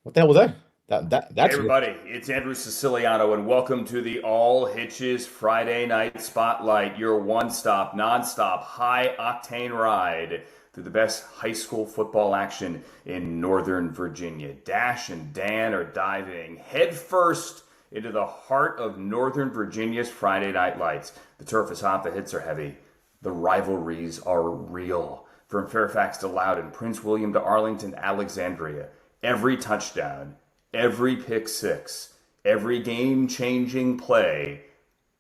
What the hell was that? Hey That's weird. everybody, it's Andrew Siciliano, and welcome to the All Hitches Friday Night Spotlight, your one-stop, non-stop, high-octane ride through the best high school football action in Northern Virginia. Dash and Dan are diving headfirst into the heart of Northern Virginia's Friday Night Lights. The turf is hot, the hits are heavy, the rivalries are real. From Fairfax to Loudoun, Prince William to Arlington, Alexandria, every touchdown, every pick six, every game-changing play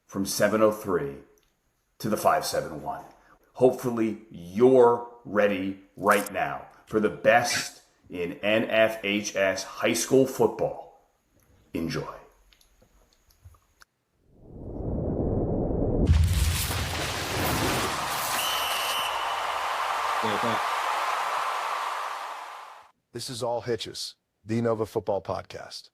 from 703 to the 571. Hopefully, you're ready right now for the best in NFHS high school football. Enjoy. This is All Hitches, the Nova Football Podcast.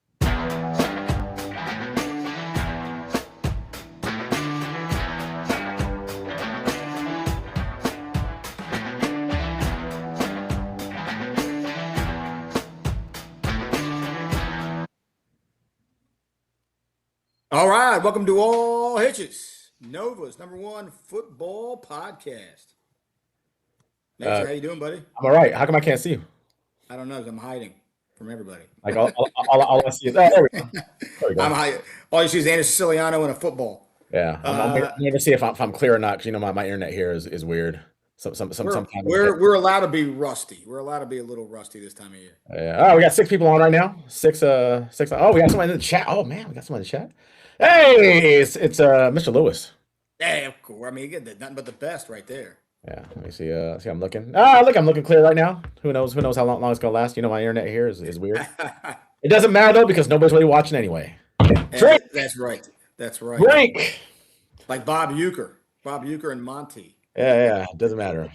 All right, welcome to All Hitches, Nova's #1 football podcast. Mason, how you doing, buddy? I'm all right. How come I can't see you? I don't know, 'cause I'm hiding from everybody. Like all I see is there we go. There we go. I'm hiding. All you see is Andrew Siciliano and a football. Yeah, I'm going to see if I'm clear or not, because my internet here is weird. Sometimes We're allowed to be rusty. We're allowed to be a little rusty this time of year. Yeah. Oh, we got 6 people on right now. Six. Oh, we got someone in the chat. Oh man, we got someone in the chat. Hey, it's Mr. Lewis. Hey, of course. I mean, you get nothing but the best right there. Yeah, let me see. See, I'm looking. Look, I'm looking clear right now. Who knows how long it's gonna last? My internet here is weird. It doesn't matter though, because nobody's really watching anyway. Drink. That's right. Drink. Like Bob Euchre and Monty. Yeah. It doesn't matter.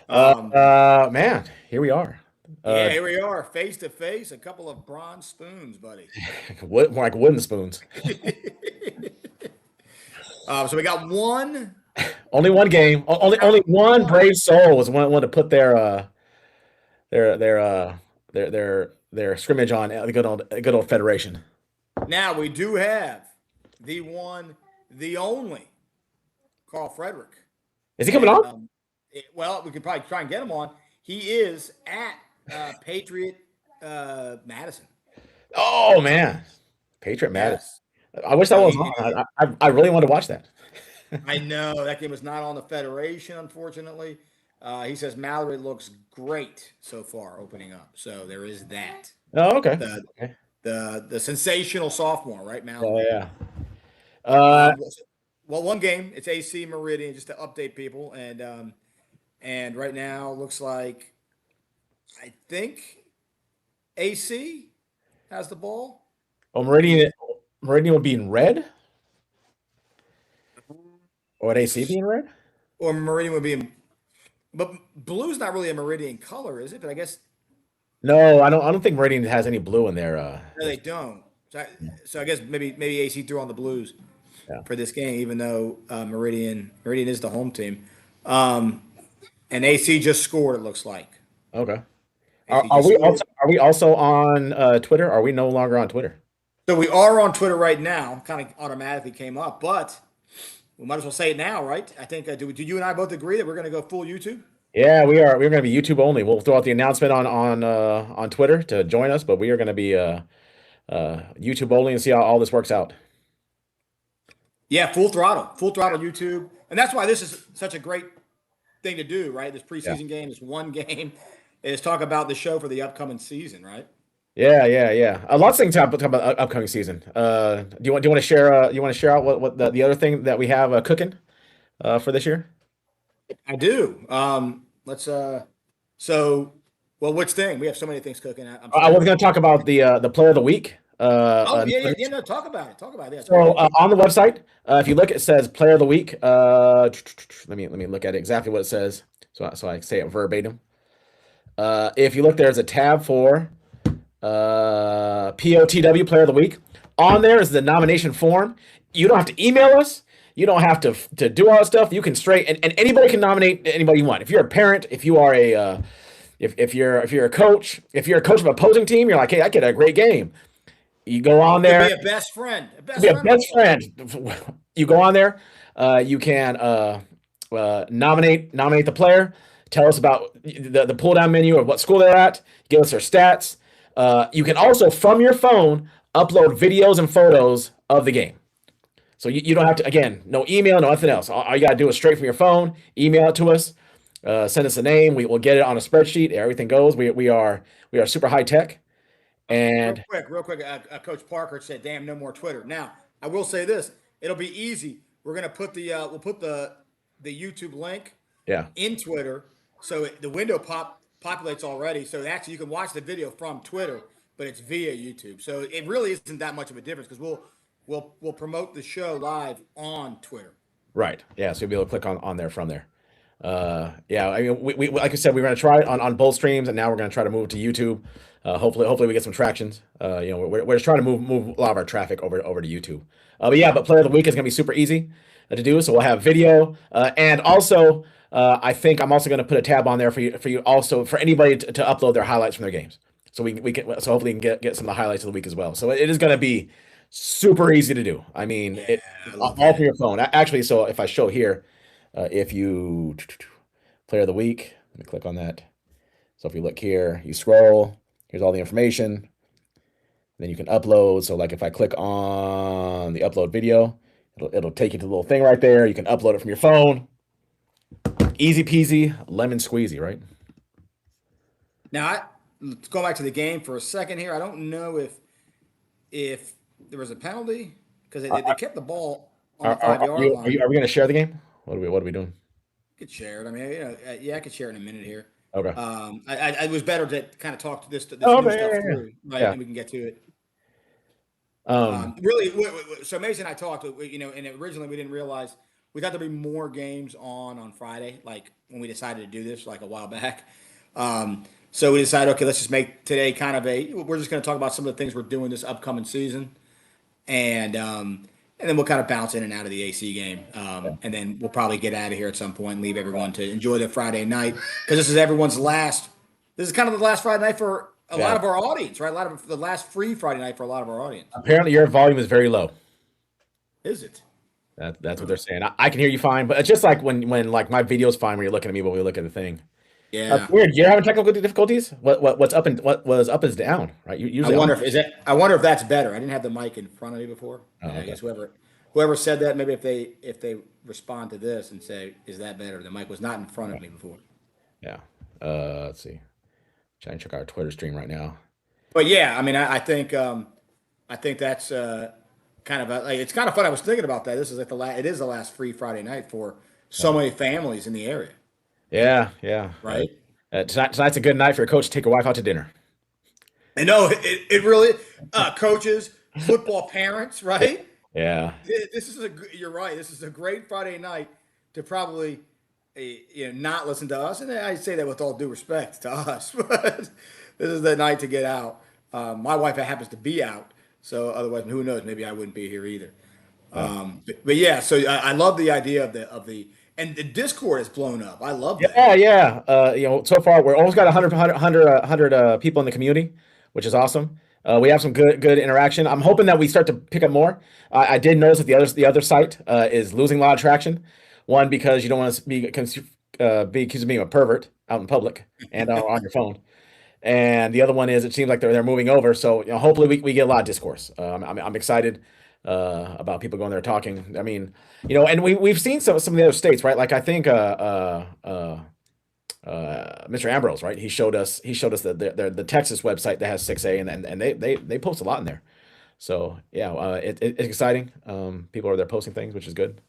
Man, here we are. Here we are, face to face. A couple of bronze spoons, buddy. More like wooden spoons. So we got one. Only one game. Only one brave soul was one to put their scrimmage on the good old Federation. Now we do have the one, the only, Carl Frederick. Is he coming on? Well, we could probably try and get him on. He is at Patriot Madison. Oh man, Patriot Madison. Yes. I wish that was on. I really want to watch that. I know that game was not on the Federation, unfortunately. He says Mallory looks great so far opening up. So there is that. Oh, okay. The sensational sophomore, right, Mallory? Oh, yeah. Well, one game. It's AC Meridian, just to update people. And right now looks like, I think AC has the ball. Oh, Meridian would be in red? Or would AC be in red? Or Meridian would be in, but blue's not really a Meridian color, is it? But I guess no, I don't think Meridian has any blue in there. no, they don't. So I guess maybe AC threw on the blues for this game, even though Meridian is the home team, and AC just scored. It looks like. Okay. Are we also on Twitter? Are we no longer on Twitter? So we are on Twitter right now. Kind of automatically came up, but we might as well say it now, right? I think. Do you and I both agree that we're going to go full YouTube? Yeah, we are. We're going to be YouTube only. We'll throw out the announcement on Twitter to join us, but we are going to be YouTube only and see how all this works out. Yeah, full throttle YouTube, and that's why this is such a great thing to do, right? This preseason game, this one game, is talk about the show for the upcoming season, right? Yeah. Lots of things to talk about upcoming season. Do you want to share? You want to share out what the other thing that we have cooking for this year? I do. Let's. So, well, which thing? We have so many things cooking. I was going to talk about the player of the week. No, talk about it. Yeah, so on the website, if you look, it says player of the week. Let me look at exactly what it says, so I say it verbatim. If you look, there's a tab for POTW player of the week. On there is the nomination form. You don't have to email us. You don't have to do all that stuff. You can and anybody can nominate anybody you want. If you're a parent, if you are a if you're a coach, if you're a coach of an opposing team, you're like, hey, I get a great game. You go on there. Could be a best friend. A best Be a friend. best friend. You go on there. You can nominate the player. Tell us about the pull down menu of what school they're at. Give us their stats. You can also from your phone upload videos and photos of the game. So you don't have to, again, no email, no nothing else. All you got to do is straight from your phone, email it to us, send us a name. We will get it on a spreadsheet. Everything goes. We are super high tech. And real quick, Coach Parker said, "Damn, no more Twitter." Now, I will say this: it'll be easy. We're gonna put we'll put the YouTube link in Twitter, so the window populates already. So actually, you can watch the video from Twitter, but it's via YouTube. So it really isn't that much of a difference because we'll promote the show live on Twitter. Right. Yeah. So you'll be able to click on there from there. Yeah. I mean, we like I said, we were gonna try it on both streams, and now we're gonna try to move to YouTube. Hopefully we get some tractions. We're just trying to move a lot of our traffic over to YouTube. But player of the week is gonna be super easy to do. So we'll have video, and also I think I'm also gonna put a tab on there for you also for anybody to upload their highlights from their games. So we can hopefully we can get some of the highlights of the week as well. So it is gonna be super easy to do. I mean, all from your phone. Actually, so if I show here, if you player of the week, let me click on that. So if you look here, you scroll. Here's all the information. Then you can upload. So like if I click on the upload video, it'll take you to the little thing right there. You can upload it from your phone. Easy peasy, lemon squeezy, right? Now, let's go back to the game for a second here. I don't know if there was a penalty because they kept the ball on the 5-yard line. Are we going to share the game? What are we doing? Could share it. I mean, I could share it in a minute here. Okay. It was better to kind of talk to this new stuff through, right? Yeah. And we can get to it. So Mason and I talked, and originally we didn't realize we thought there'd be more games on Friday, like when we decided to do this like a while back. So we decided, okay, let's just make today kind of we're just going to talk about some of the things we're doing this upcoming season, and then we'll kind of bounce in and out of the AC game. And then we'll probably get out of here at some point and leave everyone to enjoy their Friday night because this is everyone's last. This is kind of the last Friday night for a lot of our audience, right? The last free Friday night for a lot of our audience. Apparently, your volume is very low. Is it? That's what they're saying. I can hear you fine, but it's just like when like my video's fine when you're looking at me, but we look at the thing. Yeah, that's weird. You're having technical difficulties. What's up and what was up is down, right? Usually, I wonder if that's better. I didn't have the mic in front of me before. Okay. I guess whoever said that, maybe if they respond to this and say, "Is that better?" The mic was not in front of me before. Yeah. Let's see. Trying to check our Twitter stream right now. But yeah, I mean, I think that's kind of it's kind of fun. I was thinking about that. This is like it is the last free Friday night for so many families in the area. Yeah. Right. Tonight's a good night for your coach to take your wife out to dinner. I know it really coaches, football parents, right? Yeah. You're right. This is a great Friday night to probably not listen to us, and I say that with all due respect to us, but this is the night to get out. My wife happens to be out, so otherwise, who knows? Maybe I wouldn't be here either. But yeah, so I love the idea of the and the Discord has blown up. I love that. Yeah. So far we're almost got 100 people in the community, which is awesome. We have some good interaction. I'm hoping that we start to pick up more. I did notice that the other site is losing a lot of traction. One, because you don't want to be accused of being a pervert out in public and on your phone. And the other one is it seems like they're moving over. So hopefully we get a lot of discourse. I'm excited about people going there talking. I mean, and we've seen some of the other states, right? Like I think Mr. Ambrose, right? He showed us the Texas website that has 6A, and they post a lot in there. So yeah, it's exciting. People are there posting things, which is good.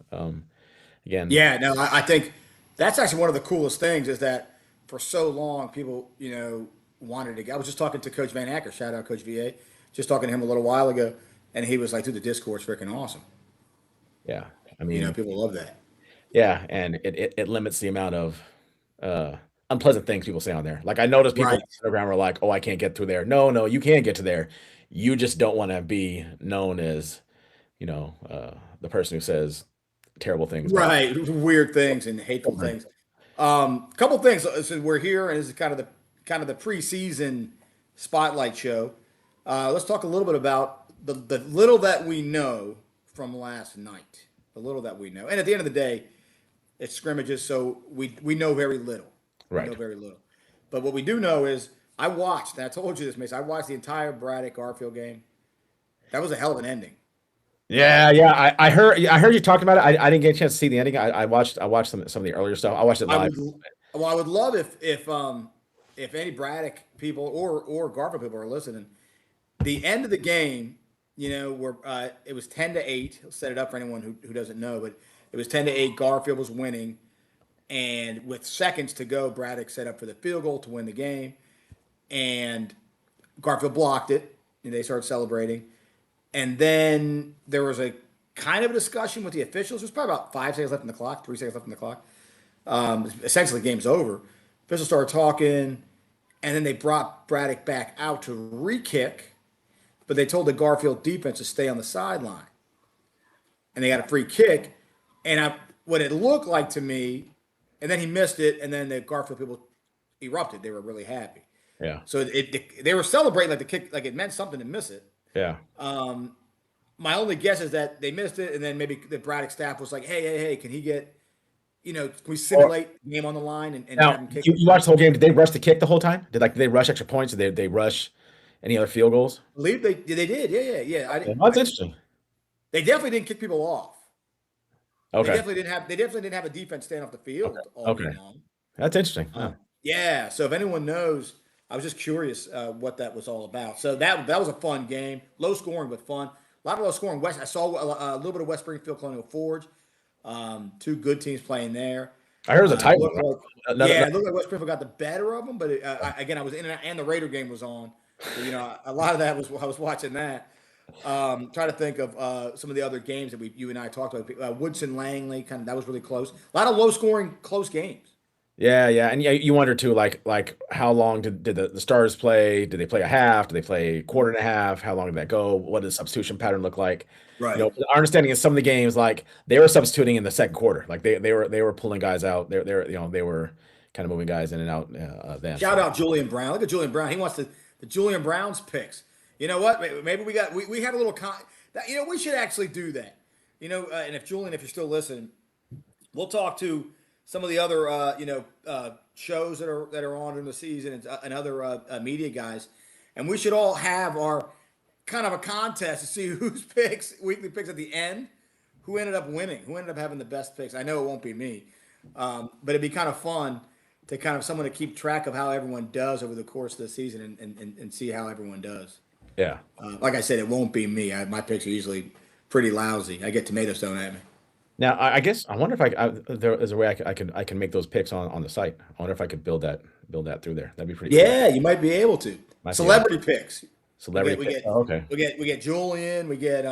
Again, yeah, no, I think that's actually one of the coolest things is that for so long people wanted to. I was just talking to Coach Van Acker, shout out Coach VA, just talking to him a little while ago, and he was like, "Dude, the Discord's freaking awesome." Yeah, I mean, people love that. Yeah, and it limits the amount of unpleasant things people say on there. Like I noticed people on Instagram were like, "Oh, I can't get through there." No, you can get to there. You just don't want to be known as, the person who says terrible things. Right, weird things and hateful things. Couple things. So we're here, and this is kind of kind of the preseason spotlight show. Let's talk a little bit about the little that we know from last night. The little that we know, and at the end of the day, it's scrimmages, so we know very little. Right. We know very little. But what we do know is I watched, and I told you this, Mason. I watched the entire Braddock Garfield game. That was a hell of an ending. Yeah. I heard you talking about it. I didn't get a chance to see the ending. I watched some of the earlier stuff. I watched it live. I would love if any Braddock people or Garfield people are listening. The end of the game, where it was 10-8. I'll set it up for anyone who doesn't know, but it was 10-8. Garfield was winning, and with seconds to go, Braddock set up for the field goal to win the game, and Garfield blocked it, and they started celebrating. And then there was a kind of a discussion with the officials. There's probably about 5 seconds left in the clock, 3 seconds left in the clock. Essentially, the game's over. Officials started talking, and then they brought Braddock back out to re-kick, but they told the Garfield defense to stay on the sideline. And they got a free kick, and what it looked like to me, and then he missed it, and then the Garfield people erupted. They were really happy. Yeah. So they were celebrating like the kick, like it meant something to miss it. Yeah. My only guess is that they missed it, and then maybe the Braddock staff was like, "Hey, can he get, can we simulate the game on the line and Now, have him kick?" you watched the whole game. Did they rush the kick the whole time? Did they rush extra points? Did they rush any other field goals? I believe they did. Yeah. That's interesting. They definitely didn't kick people off. Okay. They definitely didn't have a defense staying off the field all game long. That's interesting. Yeah. So if anyone knows, I was just curious what that was all about. So that was a fun game, low scoring but fun. A lot of low scoring. I saw a little bit of West Springfield Colonial Forge. Two good teams playing there. I heard it was a tight one. It looked like West Springfield got the better of them, but again, I was in and the Raider game was on. So, a lot of that was I was watching that. Trying to think of some of the other games that you and I talked about. Woodson Langley, that was really close. A lot of low scoring, close games. Yeah, and you wonder too, like how long did the Stars play? Did they play a half? Did they play a quarter and a half? How long did that go? What did the substitution pattern look like? Right. Our understanding is some of the games, like they were substituting in the second quarter, like they were pulling guys out. They were kind of moving guys in and out. Then Shout out Julian Brown. Look at Julian Brown. He wants the Julian Brown's picks. You know what? Maybe we had a little we should actually do that. And if Julian, if you're still listening, we'll talk to some of the other shows that are on in the season and other media guys, and we should all have our kind of a contest to see whose weekly picks at the end, who ended up winning, who ended up having the best picks. I know it won't be me, but it'd be kind of fun to kind of someone to keep track of how everyone does over the course of the season and see how everyone does. Yeah. Like I said, it won't be me. My picks are usually pretty lousy. I get tomatoes thrown at me. Now, I guess I wonder if there is a way I can make those picks on the site. I wonder if I could build that through there. That'd be pretty. Yeah, cool. You might be able to. Celebrity picks. Celebrity picks. Okay. We get Julian. We get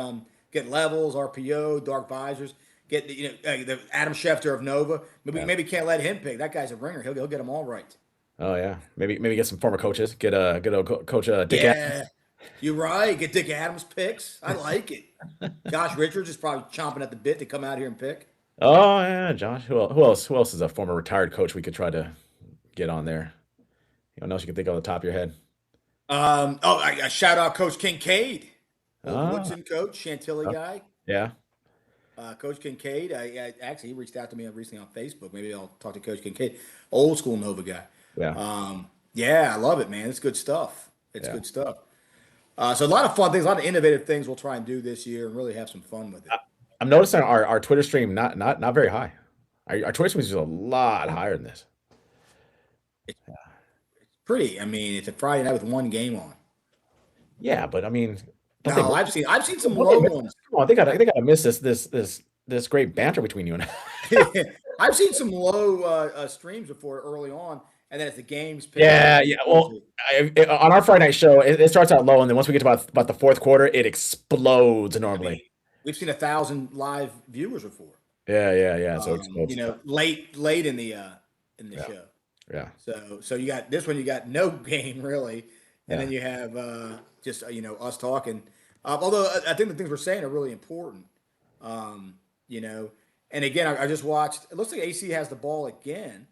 Levels, RPO, Dark Visors. Get the Adam Schefter of Nova. Maybe can't let him pick. That guy's a ringer. He'll get them all right. Oh yeah. Maybe get some former coaches. Get a coach Dick Adams. You're right. Get Dick Adams picks. I like it. Josh Richards is probably chomping at the bit to come out here and pick. Oh yeah, Josh. Who else is a former retired coach we could try to get on there? Anyone else you can think on the top of your head? I shout out Coach Kincaid, Woodson coach, Chantilly guy. Yeah. Coach Kincaid. Actually, he reached out to me recently on Facebook. Maybe I'll talk to Coach Kincaid, old school Nova guy. Yeah. Yeah, I love it, man. It's good stuff. Good stuff. So a lot of fun things, a lot of innovative things we'll try and do this year and really have some fun with it. I'm noticing our Twitter stream not very high. Our Twitter stream is a lot higher than this. It's pretty. I mean, it's a Friday night with one game on. Yeah, but I mean, I've seen some low ones. I think I missed this great banter between you and I. I've seen some low streams before early on. And then as the games pick up, well, on our Friday night show, it starts out low, and then once we get to about the fourth quarter, it explodes normally. I mean, we've seen 1,000 live viewers before. Yeah. So it explodes. Late in the show. Yeah. So you got this one. You got no game really, and then you have just us talking. Although I think the things we're saying are really important. And again, I just watched. It looks like AC has the ball again.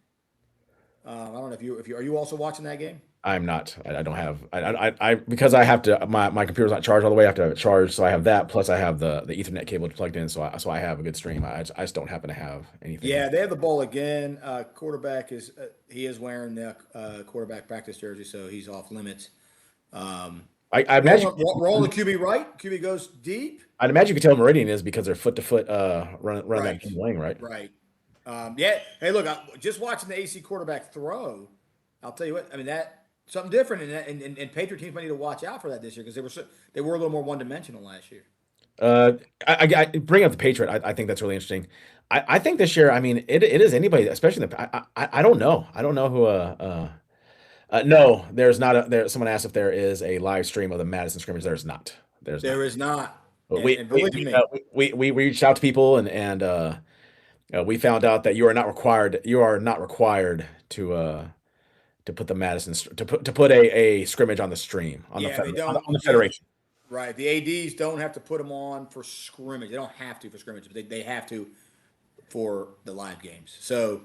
I don't know if you are you also watching that game? I'm not. I don't have. I because I have to. My computer's not charged all the way. I have to have it charged. So I have that. Plus, I have the Ethernet cable plugged in. So I have a good stream. I just don't happen to have anything. Yeah, they have the ball again. Quarterback is he is wearing the quarterback practice jersey, so he's off limits. I imagine. Rolling the QB right. QB goes deep. I'd imagine you can tell Meridian is because they're foot to foot run Right. that wing, right? Right. Yeah. Hey, look, just watching the AC quarterback throw, I'll tell you what. I mean, that something different, and Patriot teams might need to watch out for that this year because they were a little more one dimensional last year. I bring up the Patriot. I think that's really interesting. I think this year, I mean, it is anybody, especially I don't know. I don't know who. No, there's not someone asked if there is a live stream of the Madison scrimmage. There's not. There is not. But And believe me, we reached out to people and we found out that you are not required. You are not required to put the Madison to put a scrimmage on the stream on Yeah, they don't. on the federation. right. The ADs don't have to put them on for scrimmage. They don't have to for scrimmage, but they have to for the live games. So,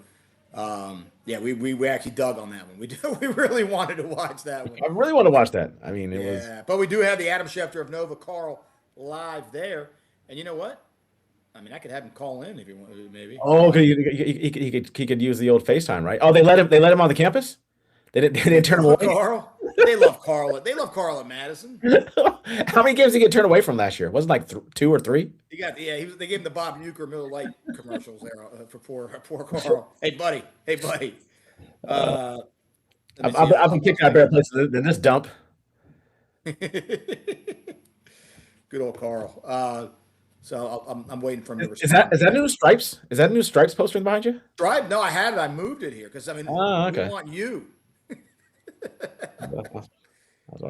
yeah, we actually dug on that one. We really wanted to watch that one. I really want to watch that. I mean, it was. Yeah, but we do have the Adam Schefter of Nova, Carl, live there. And you know what? I mean, I could have him call in if you want, maybe. Oh, he could use the old FaceTime, right? Oh, they let him on the campus. They didn't turn him away. Carl, they love Carl. They love Carl at Madison. How many games did he get turned away from last year? Wasn't it like 2 or 3? They gave him the Bob Uecker Miller Lite commercials there for poor Carl. Hey buddy. I've been kicked out of better places than this dump. Good old Carl. So I'm waiting for him to respond. Is that new stripes? Is that new stripes poster behind you? Stripe? No, I had it. I moved it here because we want you.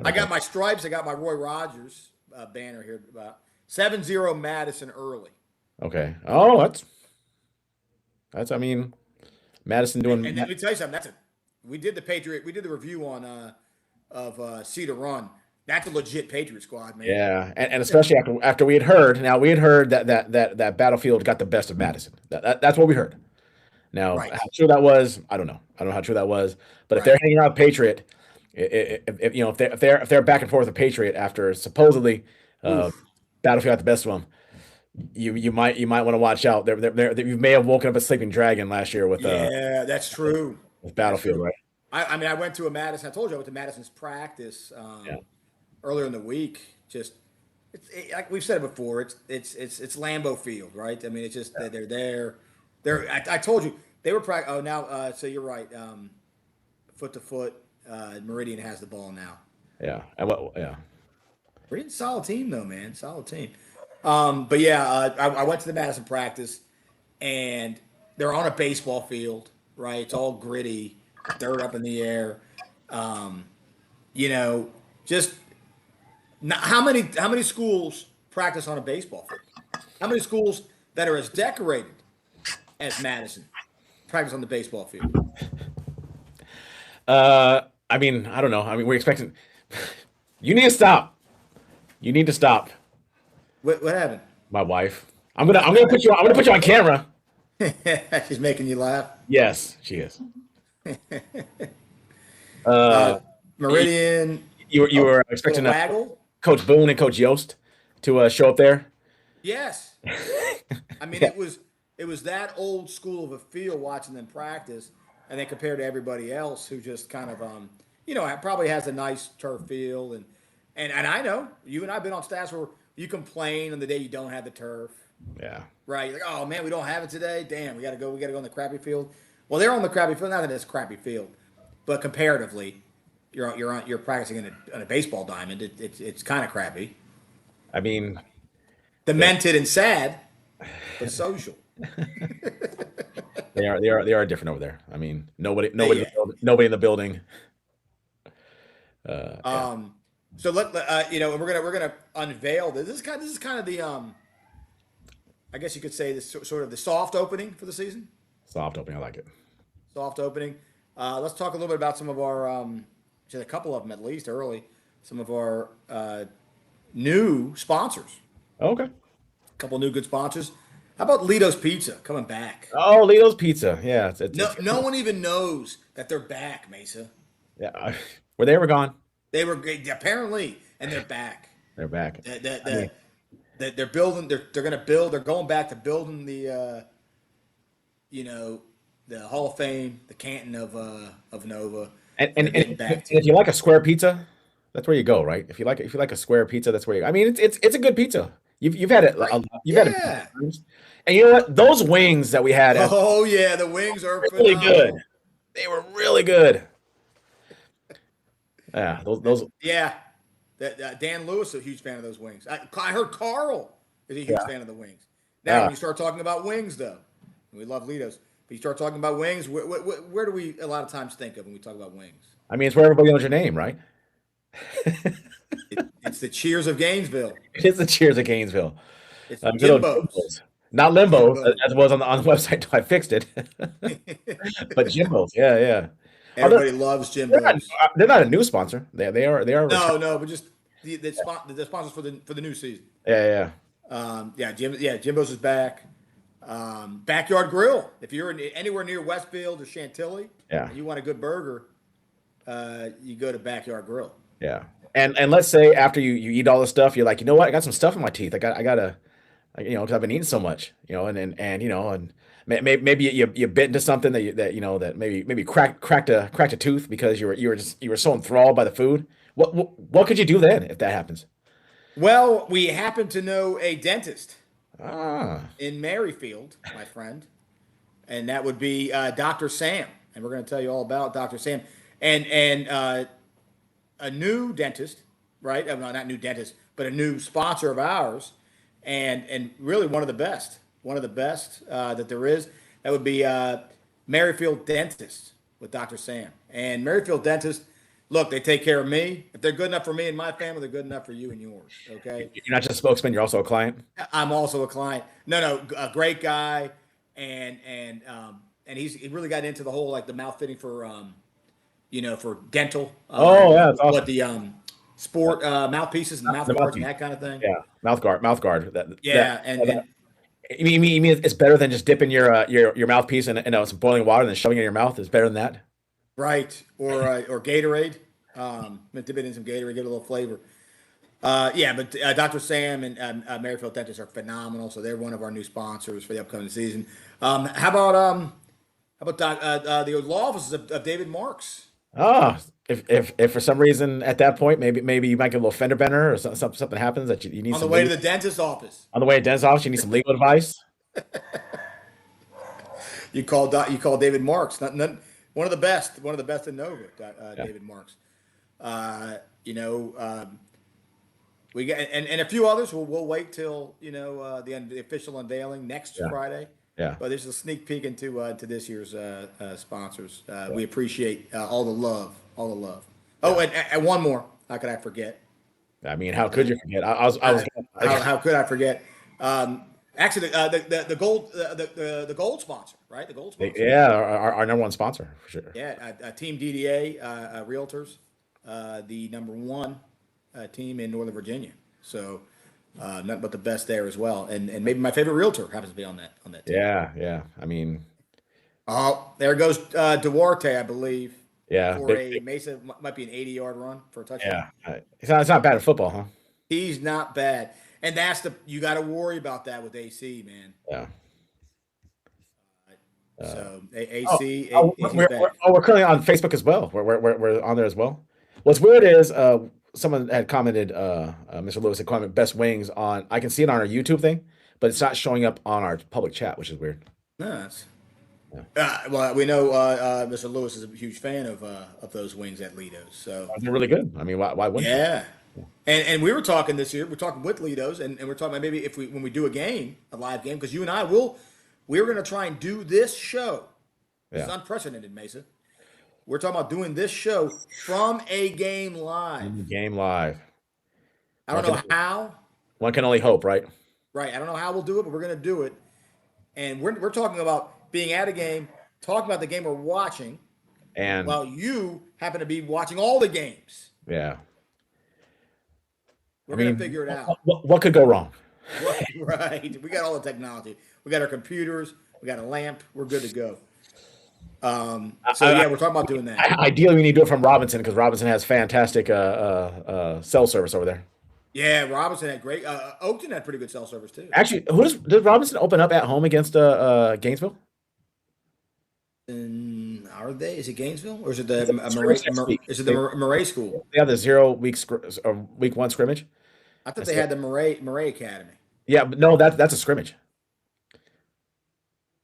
I got my stripes. I got my Roy Rogers banner here. About 7-0 Madison early. Okay. Oh, that's. I mean, Madison doing. And let me tell you something. We did the review on of Cedar Run. That's a legit Patriot squad, man. Yeah, and especially after we had heard. Now we had heard that Battlefield got the best of Madison. That's what we heard. Now, Right. how true that was, I don't know. I don't know how true that was. But if they're hanging out with Patriot, if they're back and forth with Patriot after supposedly Battlefield got the best of them, you might want to watch out. You may have woken up a sleeping dragon last year with that's true. with Battlefield, right? I mean, I went to a Madison. I told you I went to Madison's practice earlier in the week. Just like we've said it before, it's Lambeau Field, right? I mean, it's just that they're there. I told you they were practice. Oh, now so you're right. Foot to foot, Meridian has the ball now. Yeah, Meridian's a solid team though, man. Solid team. But yeah, I went to the Madison practice, and they're on a baseball field, right? It's all gritty, dirt up in the air. Just how many schools practice on a baseball field? How many schools that are as decorated as Madison practice on the baseball field? I mean, I don't know. I mean, we're expecting. You need to stop. You need to stop. What happened? My wife. I'm gonna put you. I'm gonna put you on camera. She's making you laugh. Yes, she is. Meridian. You were expecting Waggle? Coach Boone and Coach Yost to show up there. Yes. I mean, it was that old school of a field watching them practice, and then compared to everybody else who just kind of probably has a nice turf field, and I know you and I've been on staffs where you complain on the day you don't have the turf. Yeah. Right. You're like, oh man, we don't have it today. Damn, we gotta go on the crappy field. Well, they're on the crappy field. Not that it's a crappy field, but comparatively, you're practicing in a baseball diamond. It's kind of crappy. I mean, demented and sad, but social. They are different over there. I mean, nobody in the building. So we're gonna unveil this. This is kind of the I guess you could say this sort of the soft opening for the season. Soft opening, I like it. Soft opening. Let's talk a little bit about some of our just a couple of them at least early. Some of our new sponsors. Okay. A couple new good sponsors. How about Lito's Pizza coming back? Oh, Lito's Pizza. Yeah. No one even knows that they're back, Mesa. Yeah. Where they were gone. They were great, apparently, and they're back. They're back. I mean, They're building. They're going to build. They're going back to building the you know, the Hall of Fame, the Canton of Nova. and They're getting back to if you like a square pizza, that's where you go, right? If you like a square pizza, that's where you. I mean, it's a good pizza. You've had it. great. You've had it. Yeah. And you know what? Those wings that we had at Oh yeah, the wings are really good. phenomenal. They were really good. Yeah, those. Yeah, Dan Lewis is a huge fan of those wings. I heard Carl is a huge fan of the wings. Now, Yeah. when you start talking about wings, though, we love Litos. But you start talking about wings, where do we a lot of times think of when we talk about wings? I mean, it's where everybody knows your name, right? It's the Cheers of Gainesville. It is the Cheers of Gainesville. It's Good old Jimbo's. Jimbo's. Not Limbo, Jimbo's. as it was on the website until I fixed it. But Jimbo's, yeah, yeah. Everybody loves Jimbo's. They're not a new sponsor. They are. No, but just the sponsors for the new season. Yeah, yeah. Jimbo's is back. Backyard Grill. If you're anywhere near Westfield or Chantilly, Yeah. and you want a good burger, you go to Backyard Grill. Yeah. And let's say after you eat all this stuff, you're like, you know what? I got some stuff in my teeth. I gotta, because I've been eating so much, and maybe you bit into something that maybe cracked a tooth because you were so enthralled by the food. What could you do then if that happens? Well, we happen to know a dentist Ah, in Maryfield, my friend, and that would be Dr. Sam, and we're going to tell you all about Dr. Sam, and a new dentist, right? Well, not new dentist, but a new sponsor of ours, and really one of the best that there is. That would be Maryfield Dentist with Dr. Sam, and Maryfield Dentist. Look, they take care of me. If they're good enough for me and my family, they're good enough for you and yours. Okay. you're not just a spokesman; you're also a client. I'm also a client. No, a great guy, and he really got into the whole like the mouth fitting for for dental. Oh, yeah, that's awesome. What the sport mouthpieces and mouth The guards and mouthpiece. that kind of thing. Yeah, mouth guard. Yeah, and You mean it's better than just dipping your mouthpiece in some boiling water and then shoving it in your mouth? It's better than that. right or Gatorade. Dip it in some Gatorade, give it a little flavor. But Dr. Sam and Maryfield Dentists are phenomenal. So they're one of our new sponsors for the upcoming season. How about the law offices of David Marks? Ah, if for some reason at that point maybe you might get a little fender bender or something happens that you need On the some way to the dentist's office. on the way to dentist office, you need some legal advice. You call David Marks, not one of the best in Nova. David Marks. We got and a few others. We'll wait till the official unveiling next Friday. Yeah. But there's a sneak peek into to this year's sponsors. We appreciate all the love, Oh, and one more. How could I forget? I mean, how could you forget? I was How could I forget? Actually, the gold sponsor, right? The gold sponsor. yeah, our number one sponsor for sure. Yeah, Team DDA Realtors, the number one team in Northern Virginia. So nothing but the best there as well. And maybe my favorite realtor happens to be on that team. Yeah. I mean, Oh, there goes Duarte, I believe. yeah, For a Mesa, might be an 80-yard run for a touchdown. yeah. It's not bad at football, huh? He's not bad. And you got to worry about that with AC, man. Yeah. So AC, AC's We're back. currently on Facebook as well. We're on there as well. What's weird is someone had commented, Mr. Lewis had commented best wings on. I can see it on our YouTube thing, but it's not showing up on our public chat, which is weird. Nice. Well, we know Mr. Lewis is a huge fan of those wings at Lido's. So They're really good. I mean, why wouldn't you? yeah, and we were talking this year. We're talking with Lido's, and we're talking about maybe when we do a live game, because you and I we're going to try and do this show. It's Yeah. unprecedented, Mesa. We're talking about doing this show from a game live. Game live. I don't know how. One can only hope, right? Right. I don't know how we'll do it, but we're going to do it. And we're talking about being at a game, talking about the game we're watching, And while you happen to be watching all the games. yeah, We're going to figure it out. what could go wrong? Right. We got all the technology. We got our computers. We got a lamp. We're good to go. So yeah, we're talking about doing that. Ideally, we need to do it from Robinson because Robinson has fantastic cell service over there. Yeah, Robinson had great. Oakton had pretty good cell service too. Actually, does Robinson open up at home against Gainesville? And are they? Is it Gainesville or is it the It's Murray? next week. Is it the Murray school? They have the 0 week week 1 scrimmage. I thought they had the Murray Academy. Yeah, but no, that's a scrimmage.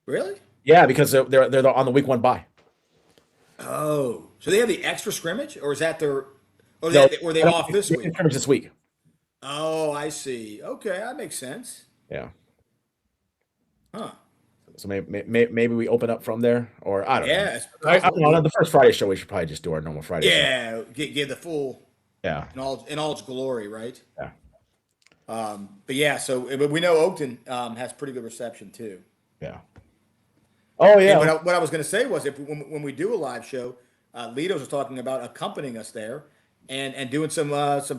Really? Yeah, because they're on the week 1 bye. Oh, so they have the extra scrimmage, or is that their? Or No, were they off this week? Scrimmage this week. Oh, I see. Okay, that makes sense. Yeah. Huh. So maybe we open up from there, or I don't know. Yeah. I don't know. The first Friday show, we should probably just do our normal Friday show. Yeah. Give the full. Yeah. In all its glory, right? Yeah. But yeah. But we know Oakton has pretty good reception too. Yeah. Oh yeah. And what I was going to say was when we do a live show, Litos was talking about accompanying us there and doing some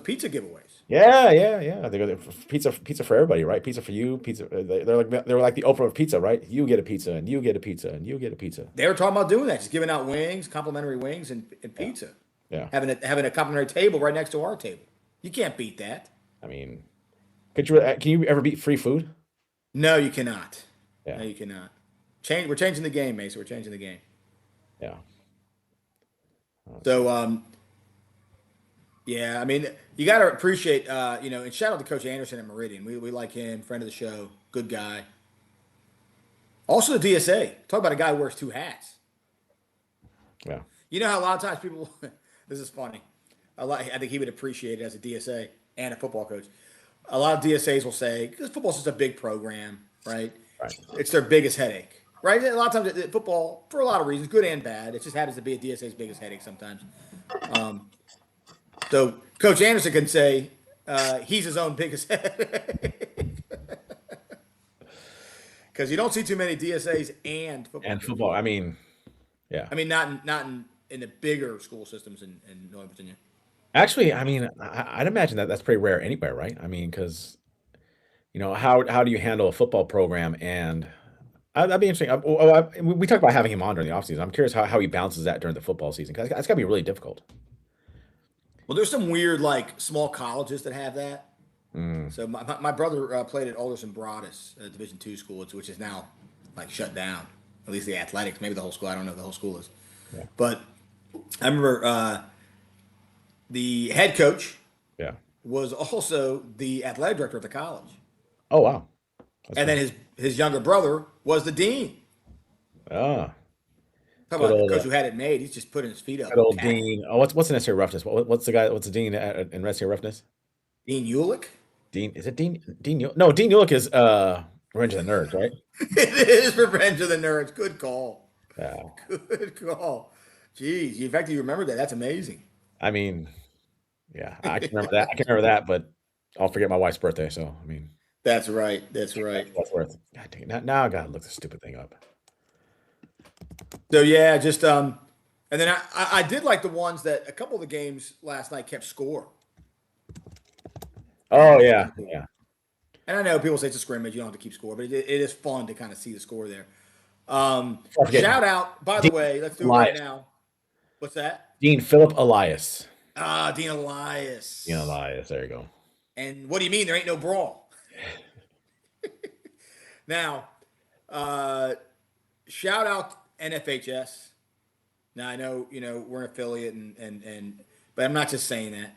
pizza giveaways. Yeah. They go pizza for everybody, right? Pizza for you, pizza. They're like the Oprah of pizza, right? You get a pizza, and you get a pizza, and you get a pizza. They were talking about doing that, just giving out wings, complimentary wings, and pizza. Yeah. Having a complimentary table right next to our table. You can't beat that. I mean, can you ever beat free food? No, you cannot. Yeah. No, you cannot. We're changing the game, Mason. We're changing the game. Yeah. So, yeah, I mean, you got to appreciate, and shout out to Coach Anderson at Meridian. We like him, friend of the show, good guy. Also, the DSA. Talk about a guy who wears 2 hats. Yeah. You know how a lot of times people, this is funny. I think he would appreciate it as a DSA and a football coach. A lot of DSAs will say, because football's just a big program, right? Right. It's their biggest headache. Right? A lot of times, football, for a lot of reasons, good and bad, it just happens to be a DSA's biggest headache sometimes. So Coach Anderson can say he's his own biggest headache. Because you don't see too many DSAs and football. I mean, yeah. I mean, not in the bigger school systems in Northern Virginia. Actually, I mean, I'd imagine that's pretty rare anywhere, right? I mean, because, how do you handle a football program and that'd be interesting. We talked about having him on during the offseason. I'm curious how he bounces that during the football season because that's got to be really difficult. Well, there's some weird, small colleges that have that. So my brother played at Alderson Broadus, a Division II school, which is now, shut down. At least the athletics, maybe the whole school. I don't know if the whole school is. Yeah. But I remember the head coach was also the athletic director of the college. Oh, wow. And then his younger brother was the dean. Ah. Talk about the coach who had it made. He's just putting his feet up. Good old Dean. Oh, what's the necessary roughness? What's the dean in necessary roughness? Dean Ulick? Dean, is it Dean Ulick? No, Dean Ulick is Revenge of the Nerds, right? It is Revenge of the Nerds. Good call. Yeah. Good call. Jeez. In fact, you remember that. That's amazing. I mean, yeah, I can remember that, but I'll forget my wife's birthday, so I mean. That's right. That's right. That's worth. God dang it. Now I gotta look this stupid thing up. So yeah, just and then I did like the ones that a couple of the games last night kept score. Oh yeah. And I know people say it's a scrimmage, you don't have to keep score, but it is fun to kind of see the score there. Shout out, by the way, let's do it right now. What's that? Dean Philip Elias. Dean Elias. Dean Elias. There you go. And what do you mean there ain't no brawl? Now, shout out NFHS. Now I know we're an affiliate but I'm not just saying that.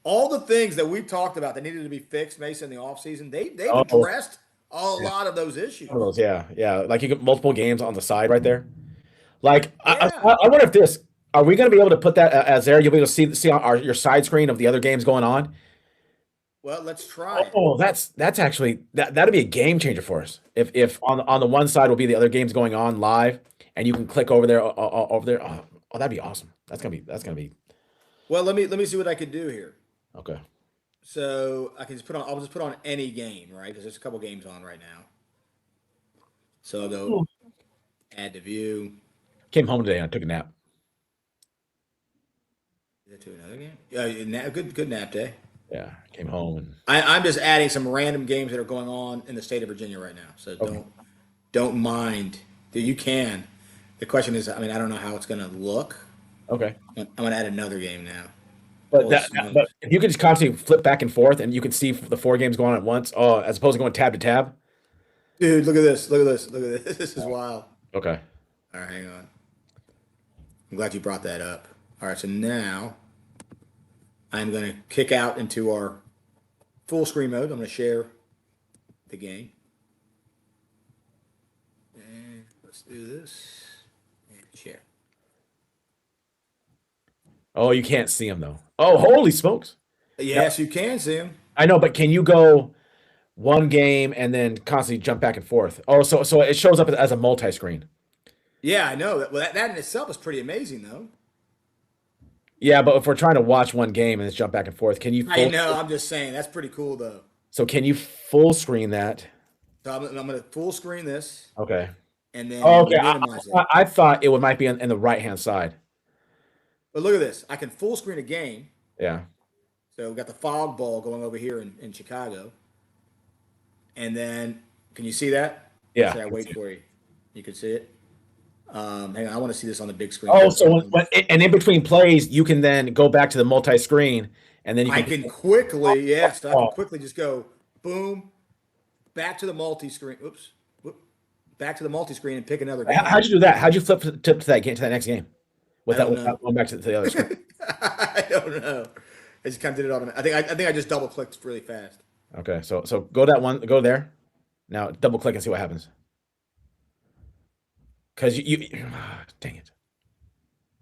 All the things that we talked about that needed to be fixed, Mason, in the offseason, they've addressed a lot of those issues. Yeah. Like you get multiple games on the side right there. Like I wonder if are we going to be able to put that as there? You'll be able to see your side screen of the other games going on. Well, let's try. Oh, that's actually that'd be a game changer for us. If on the one side will be the other games going on live, and you can click over there. Oh, that'd be awesome. That's gonna be. Well, let me see what I can do here. Okay. So I can just I'll just put on any game, right? Because there's a couple games on right now. So I'll go add to view. Came home today and I took a nap. Is that to another game? Good nap day. Yeah, came home and I'm just adding some random games that are going on in the state of Virginia right now. So don't mind. You can. The question is, I mean, I don't know how it's going to look. Okay. I'm going to add another game now. But Holy smokes. but if you could just constantly flip back and forth, and you can see the four games going on at once, oh, as opposed to going tab to tab. Dude, look at this. Look at this. Look at this. This is wild. Okay. All right, hang on. I'm glad you brought that up. All right, so now I'm going to kick out into our full screen mode. I'm going to share the game. And let's do this. And share. Oh, you can't see them though. Oh, holy smokes! Yes, you can see them. I know, but can you go one game and then constantly jump back and forth? Oh, so it shows up as a multi-screen. Yeah, I know. Well, that in itself is pretty amazing, though. Yeah, but if we're trying to watch one game and just jump back and forth, can you? I know. I'm just saying that's pretty cool, though. So can you full screen that? So I'm going to full screen this, Okay. and then Oh, okay. minimize it. I thought it might be in the right-hand side. But look at this. I can full screen a game. Yeah. So we've got the fog ball going over here in Chicago. And then, can you see that? Yeah. Should I wait for you? You can see it. Hang on, I want to see this on the big screen. Oh, so and in between plays, you can then go back to the multi-screen, and then you I can. can quickly, yes, I can quickly just go boom, back to the multi-screen. Oops, back to the multi-screen and pick another game. How'd you do that? How'd you flip to that game, to that next game? Without going back to the other screen. I don't know. I just kind of did it automatically. I think I just double clicked really fast. Okay, so go go there. Now double click and see what happens. Because you dang it.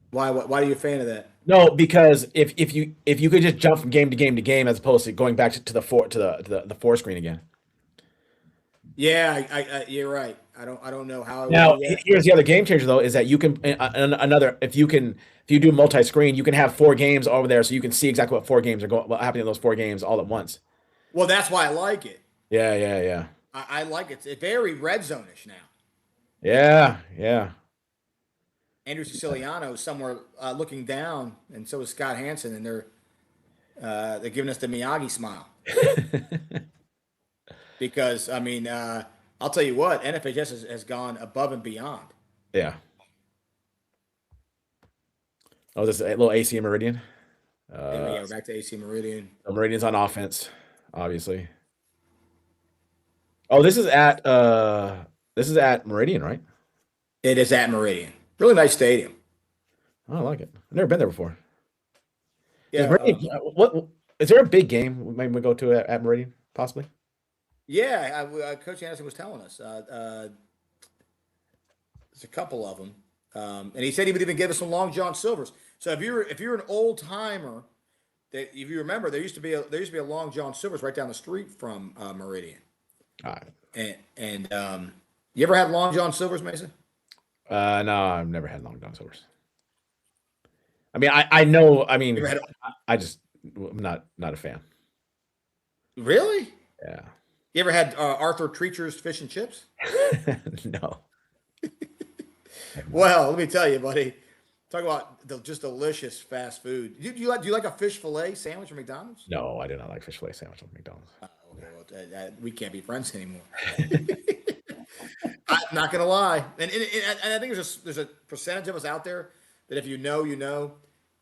Why are you a fan of that? No, because if you could just jump from game to game to game as opposed to going back to the four screen again. Yeah, you're right. I don't know how. Now here's the other game changer though, is that you can if you do multi-screen, you can have four games over there, so you can see exactly what four games are what happening in those four games all at once. Well, that's why I like it. Yeah. I like it. It's very red zone-ish now. Yeah. Andrew Siciliano is somewhere looking down, and so is Scott Hansen, and they're giving us the Miyagi smile. Because I mean, I'll tell you what, NFHS has gone above and beyond. Yeah. Oh, this is a little AC Meridian. Yeah, we're back to AC Meridian. Meridian's on offense, obviously. Oh, this is at Meridian, right? It is at Meridian. Really nice stadium. Oh, I like it. I've never been there before. Yeah. What is there a big game maybe we go to at Meridian possibly? Yeah, Coach Anderson was telling us. There's a couple of them, and he said he would even give us some Long John Silvers. So if you're an old timer, that if you remember, there used to be a Long John Silvers right down the street from Meridian. All right. And you ever had Long John Silvers, Mason? No, I've never had Long John Silvers. I mean, I know. I mean, I'm not a fan. Really? Yeah. You ever had Arthur Treacher's Fish and Chips? No. Well, let me tell you, buddy. Talk about just delicious fast food. Do you like a fish fillet sandwich from McDonald's? No, I do not like fish fillet sandwich from McDonald's. Okay, well, we can't be friends anymore. I'm not gonna lie, and I think there's a percentage of us out there that if you know,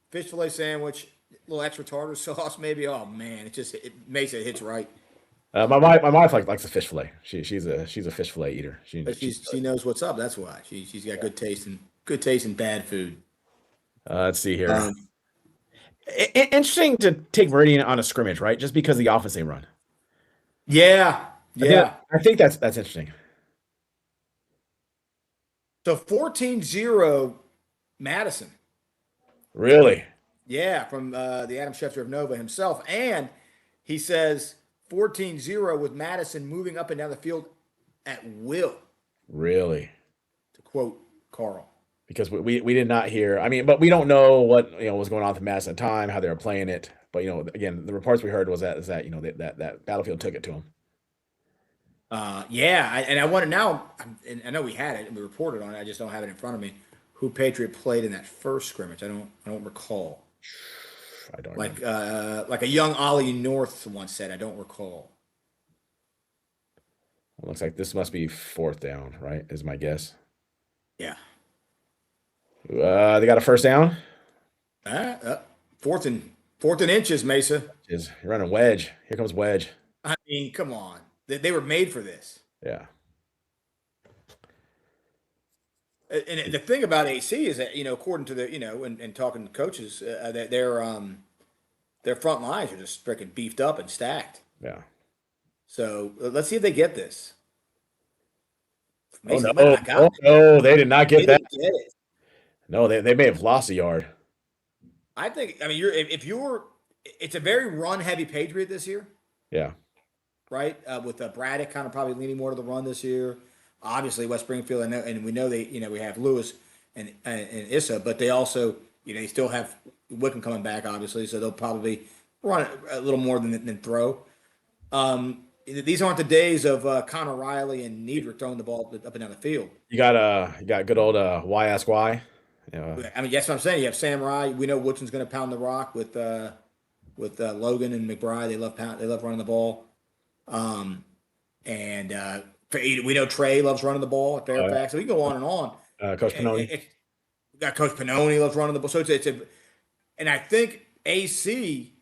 fish fillet sandwich, a little extra tartar sauce, maybe. Oh man, it makes it hits right. My wife likes the fish fillet. She's a fish fillet eater. She knows what's up. That's why she's got good taste in bad food. Let's see here. Interesting to take Meridian on a scrimmage, right? Just because of the offense they run. Yeah. I think that's interesting. So 14-0 Madison. Really? Yeah, from the Adam Schefter of Nova himself. And he says 14-0 with Madison moving up and down the field at will. Really? To quote Carl. Because we did not hear. I mean, but we don't know what was going on with Madison at the time, how they were playing it. But again, the reports we heard was that that Battlefield took it to them. I wonder now. I know we had it and we reported on it. I just don't have it in front of me. Who Patriot played in that first scrimmage? I don't recall. I don't like a young Ollie North once said. I don't recall. It looks like this must be fourth down, right? Is my guess. Yeah. They got a first down. Fourth and inches, Mesa. Is running wedge. Here comes wedge. I mean, come on. They were made for this. Yeah. And the thing about AC is that, according to and talking to coaches, that their front lines are just freaking beefed up and stacked. Yeah. So let's see if they get this. Oh Mason no! might not got Oh it. no! They did not They get that. didn't get it. No, they may have lost a yard. I think. I mean, it's a very run-heavy Patriot this year, Yeah. right? With Braddock kind of probably leaning more to the run this year. Obviously, West Springfield, and we know we have Lewis and Issa, but they also, they still have Wickham coming back, obviously, so they'll probably run a little more than throw. These aren't the days of Connor Riley and Niedrich throwing the ball up and down the field. You got good old Y ask Y. Yeah. I mean, that's what I'm saying. You have Samurai. We know Woodson's going to pound the rock with Logan and McBride. They love running the ball. We know Trey loves running the ball at Fairfax. So we can go on and on. Coach Pannoni. We got Coach Pannoni loves running the ball. So and I think AC,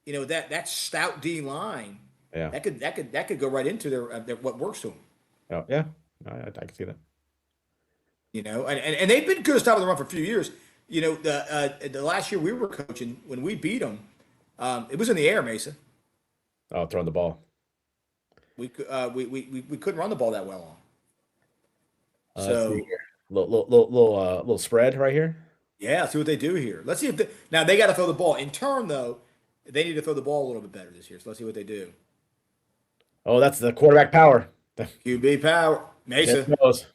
that stout D line. Yeah. That could go right into their what works to them. Oh, yeah. I can see that. And they've been good at stopping the run for a few years. The last year we were coaching, when we beat them, it was in the air, Mesa. Oh, throwing the ball. We couldn't run the ball that well on. Let's see here. Little spread right here. Yeah, see what they do here. Let's see if now they got to throw the ball. In turn, though, they need to throw the ball a little bit better this year. So let's see what they do. Oh, that's the quarterback power. QB power, Mesa. There it goes.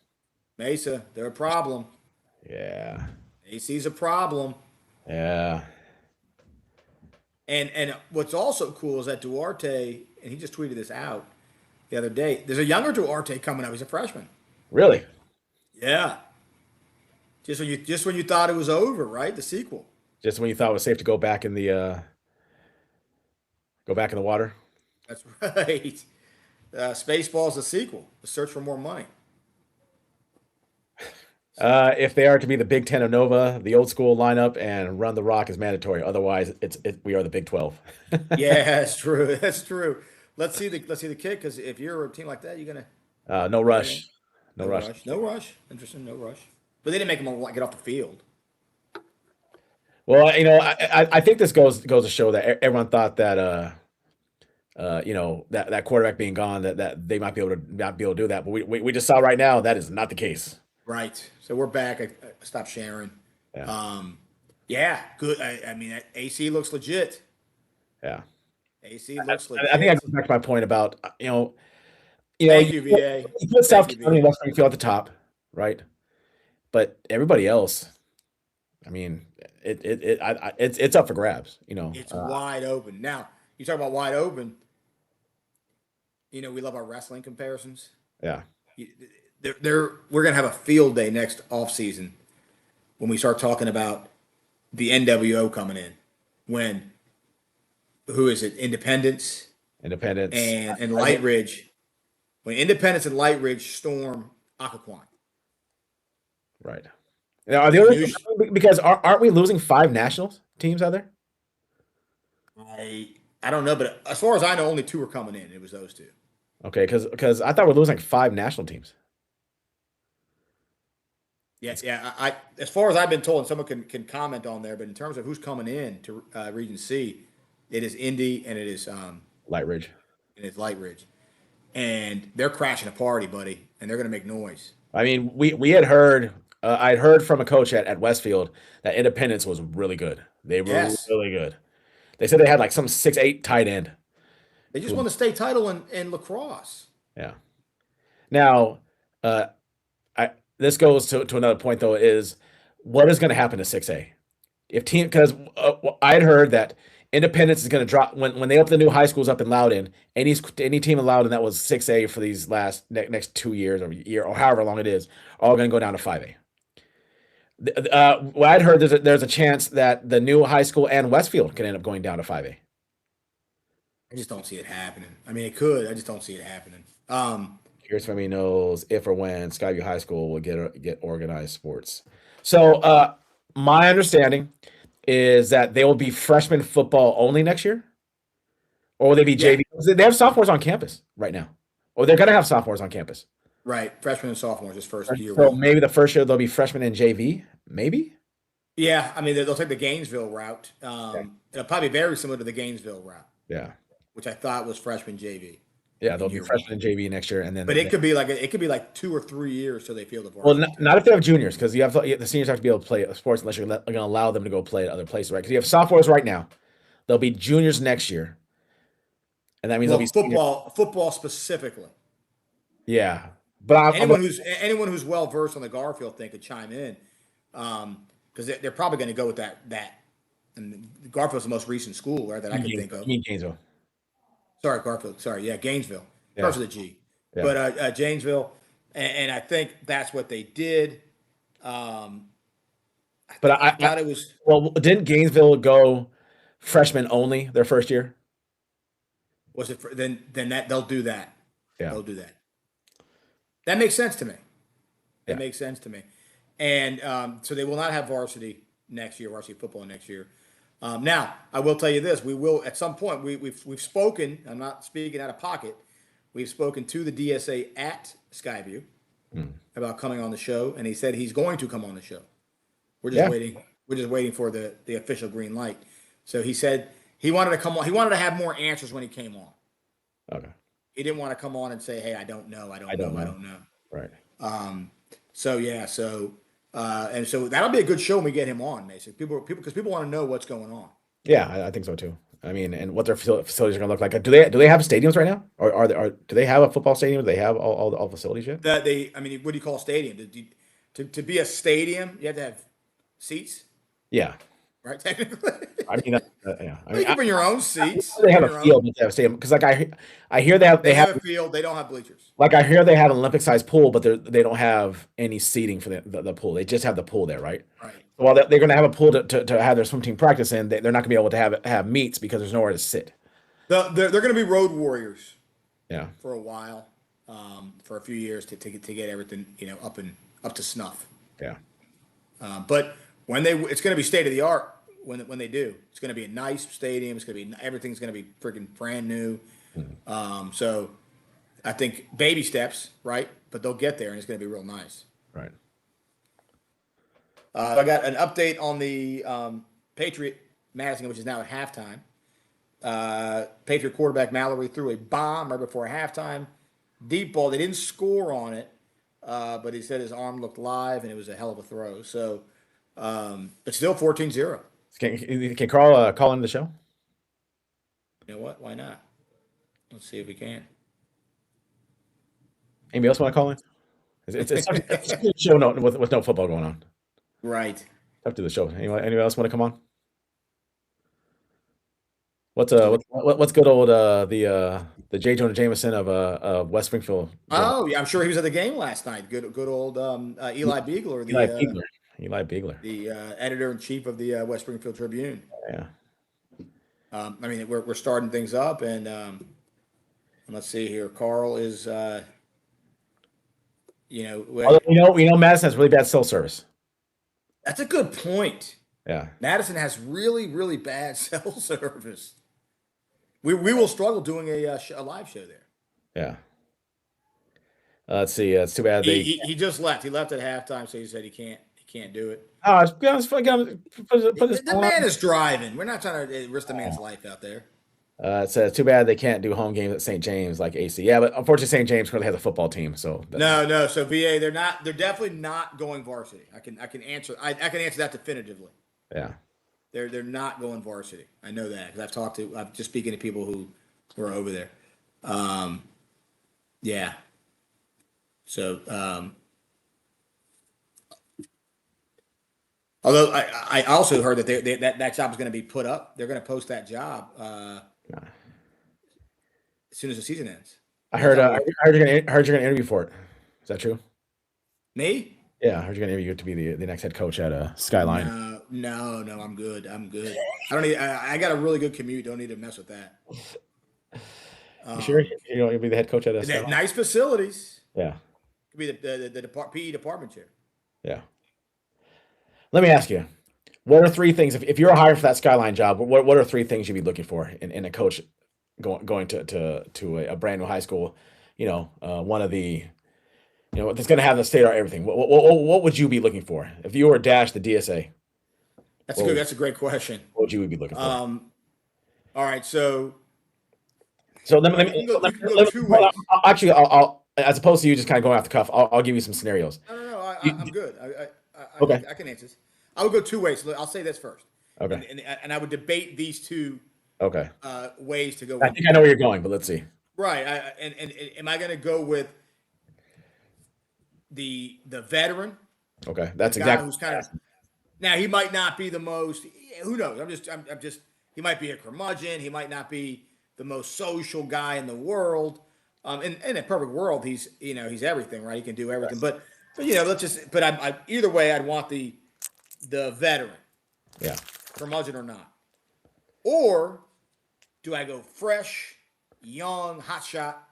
Mesa, they're a problem. Yeah. AC's a problem. Yeah. And what's also cool is that Duarte, and he just tweeted this out the other day. There's a younger Duarte coming up. He's a freshman. Really? Yeah. Just when you thought it was over, right? The sequel. Just when you thought it was safe to go back in the water. That's right. Spaceball's the sequel. The search for more money. If they are to be the Big Ten of Nova, the old school lineup and run the rock is mandatory. Otherwise, we are the Big 12. Yeah, that's true. That's true. Let's see the kick, because if you're a team like that, you're gonna No rush. No rush. No rush. Interesting. No rush. But they didn't make him get off the field. Well, I think this goes to show that everyone thought that that quarterback being gone, that they might be able to do that. But we just saw right now that is not the case. Right. So we're back. I stopped sharing. Yeah. Yeah. Good. I mean, AC looks legit. Yeah. AC looks legit. I think I go back to my point about Thank you, VA. You put South Thank you, County and VA. West Springfield at the top, right? But everybody else, I mean, it's up for grabs. It's wide open. Now, you talk about wide open. We love our wrestling comparisons. Yeah. We're gonna have a field day next offseason when we start talking about the NWO coming in. Who is it? Independence and Light Ridge. When Independence and Light Ridge storm Occoquan. Right. Now, are the other because aren't we losing 5 national teams out there? I don't know, but as far as I know, only 2 are coming in. It was those 2. Okay, because I thought we're losing 5 national teams. Yeah. I as far as I've been told, and someone can comment on there, but in terms of who's coming in to Region C, it is Indy and it is Light Ridge. And it's Light Ridge, and they're crashing a party, buddy, and they're going to make noise. I mean, we had heard. I'd heard from a coach at Westfield that Independence was really good. They were really good. They said they had like some 6'8" tight end. They just won the state title in lacrosse. Yeah. Now, this goes to another point though, is what is going to happen to 6A? Because I'd heard that Independence is going to drop when they open the new high schools up in Loudoun. Any team in Loudoun that was 6A for these next 2 years or year or however long it is, all going to go down to 5A. Well, I'd heard there's a chance that the new high school and Westfield can end up going down to 5A. I just don't see it happening. I mean, it could. I just don't see it happening. Curious if anybody knows if or when Skyview High School will get organized sports. So my understanding is that they will be freshman football only next year, or will they be Yeah. JV? They have sophomores on campus right now, or they're going to have sophomores on campus. Right. Freshmen and sophomores, this first year. So maybe the first year they'll be freshmen in JV, maybe. Yeah, I mean they'll take the Gainesville route. It'll probably be very similar to the Gainesville route, Yeah, which I thought was freshman JV yeah, in they'll be year freshmen in one. JV next year, and then But it could be like 2 or 3 years till they feel the well, varsity. not if they have juniors, because the seniors have to be able to play sports unless you're going to allow them to go play at other places, right? Because you have sophomores right now, they'll be juniors next year, and that means they'll Well, be seniors. football specifically. Yeah, but Anyone who's well versed on the Garfield thing could chime in, because they're probably going to go with that. And Garfield's the most recent school, right, that I can think I of. mean Gainesville. Sorry, Garfield. Sorry, yeah, Gainesville. Yeah. Starts with a G. Yeah. But Janesville, and I think that's what they did. But I thought it was. well, didn't Gainesville go freshman only their first year? Was it then that they'll do that. Yeah. They'll do that. That makes sense to me. That Yeah. makes sense to me. And so they will not have varsity football next year. Now, I will tell you this: we will at some point. We've spoken. I'm not speaking out of pocket. We've spoken to the DSA at Skyview about coming on the show, and he said he's going to come on the show. We're just waiting. We're just waiting for the official green light. So he said he wanted to come on. He wanted to have more answers when he came on. Okay. He didn't want to come on and say, "Hey, I don't know. I don't know." Right. So yeah. And so that'll be a good show when we get him on, Mason. Because people want to know what's going on. Yeah, I think so too. I mean, and what their facilities are going to look like. Do they have stadiums right now, or do they have a football stadium? Do they have all facilities yet? I mean, what do you call a stadium? To be a stadium, you have to have seats, Yeah. right? Technically, I mean, yeah. I you mean, can bring your own seats. they have Bring your a own. field, but they have a stadium because I hear they They have have a field. They don't have bleachers. like I hear they have an Olympic sized pool, but they don't have any seating for the pool. They just have the pool there, right? Right. While they're going to have a pool to have their swim team practice in, they're not going to be able to have meets because there's nowhere to sit. They're going to be road warriors Yeah. for a while, for a few years to get everything up to snuff. Yeah. But it's going to be state of the art when they do. It's going to be a nice stadium. It's going to be everything's going to be freaking brand new. So I think baby steps, right? But they'll get there, and it's going to be real nice. Right. I got an update on the Patriot Madison, which is now at halftime. Patriot quarterback Mallory threw a bomb right before halftime. Deep ball. They didn't score on it, but he said his arm looked live, and it was a hell of a throw. So, but still 14-0. Can Carl call into the show? You know what? Why not? Let's see if we can. Anybody else want to call in? It's a show with no football going on. Right. Up to the show. Anybody else want to come on? What's good old the J. Jonah Jameson of West Springfield? Oh yeah, I'm sure he was at the game last night. Good old Eli Beagler, Eli Beagler, the editor in chief of the West Springfield Tribune. Yeah. I mean, we're starting things up, and let's see here. Carl is, we know Madison has really bad cell service. That's a good point. Yeah. Madison has really, really bad cell service. We will struggle doing a live show there. Yeah. Let's see. It's too bad He just left. He left at halftime, so he said he can't do it. Oh, it's the man is driving. We're not trying to risk the man's life out there. It's too bad they can't do home games at St. James like AC. Yeah, but unfortunately, St. James currently has a football team. So no. So VA, they're definitely not going varsity. I can answer that definitively. Yeah, they're not going varsity. I know that because I'm just speaking to people who are over there. Yeah. So, although I also heard that that job is going to be put up. They're going to post that job as soon as the season ends. I heard you're going to interview for it. Is that true? Me? Yeah, I heard you're going to interview to be the next head coach at Skyline. No, I'm good. I don't need. I got a really good commute. Don't need to mess with that. You sure you'll be the head coach at Skyline? Nice facilities. Yeah. Could be the PE department chair. Yeah. Let me ask you, what are three things if you're hiring for that Skyline job? What are three things you'd be looking for in a coach going to a brand new high school? One of the that's going to have the state of everything. What would you be looking for if you were Dash the DSA? That's a great question. What would you be looking for? All right, so So let me, you can go, let you me, can go let me- two ways. actually, I'll as opposed to you just kind of going off the cuff, I'll give you some scenarios. No. You- I'm good. Okay. I can answer this. I would go two ways. I'll say this first. Okay. And I would debate these two Okay. ways to go. I think I know where you're going, but let's see. Right. And am I going to go with the veteran, Okay, that's the guy exactly. who's kind of now he might not be the most. Who knows? I'm just. He might be a curmudgeon. He might not be the most social guy in the world. In a perfect world, he's everything, right? He can do everything. But let's just. But I either way, I'd want the veteran, Yeah. curmudgeon or not. Or do I go fresh, young, hot shot,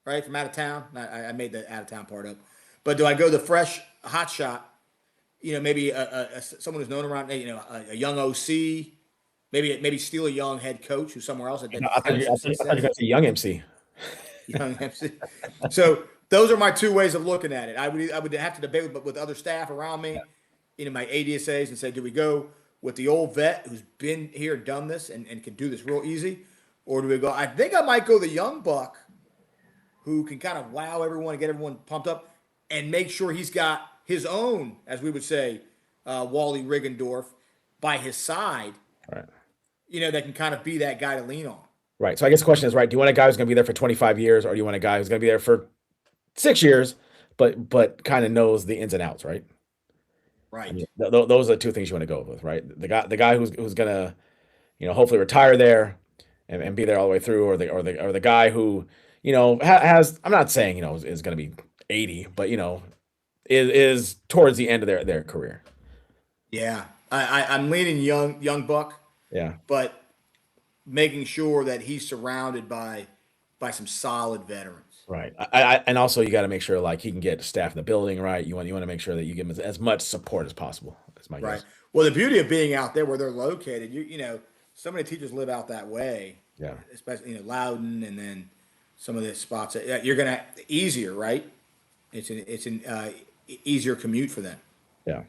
right, from out of town? I made the out of town part up. But do I go the fresh, hot shot? Maybe someone who's known around, a young OC, maybe steal a young head coach who's somewhere else. I thought you were going to say young MC. Young MC. So those are my two ways of looking at it. I would have to debate with other staff around me, my ADSAs, and say, do we go with the old vet who's been here, done this, and can do this real easy, or do we go? I think I might go the young buck, who can kind of wow everyone and get everyone pumped up, and make sure he's got his own, as we would say, Wally Riggendorf by his side. Right. That can kind of be that guy to lean on. Right. So I guess the question is, right, do you want a guy who's going to be there for 25 years, or do you want a guy who's going to be there for 6 years, but kind of knows the ins and outs, right? Right. I mean, those are the two things you want to go with, right? The guy who's going to, hopefully retire there and be there all the way through, or the guy who, has, I'm not saying, is going to be 80, but is towards the end of their career. Yeah. I'm leaning young buck, Yeah. but making sure that he's surrounded by some solid veterans. Right. And also you got to make sure like he can get staff in the building, right? You want to make sure that you give him as much support as possible. That's my Right. guess. Well, the beauty of being out there where they're located, so many teachers live out that way. Yeah. Especially Loudon, and then some of the spots. You're gonna easier, right? It's an easier commute for them. Yeah.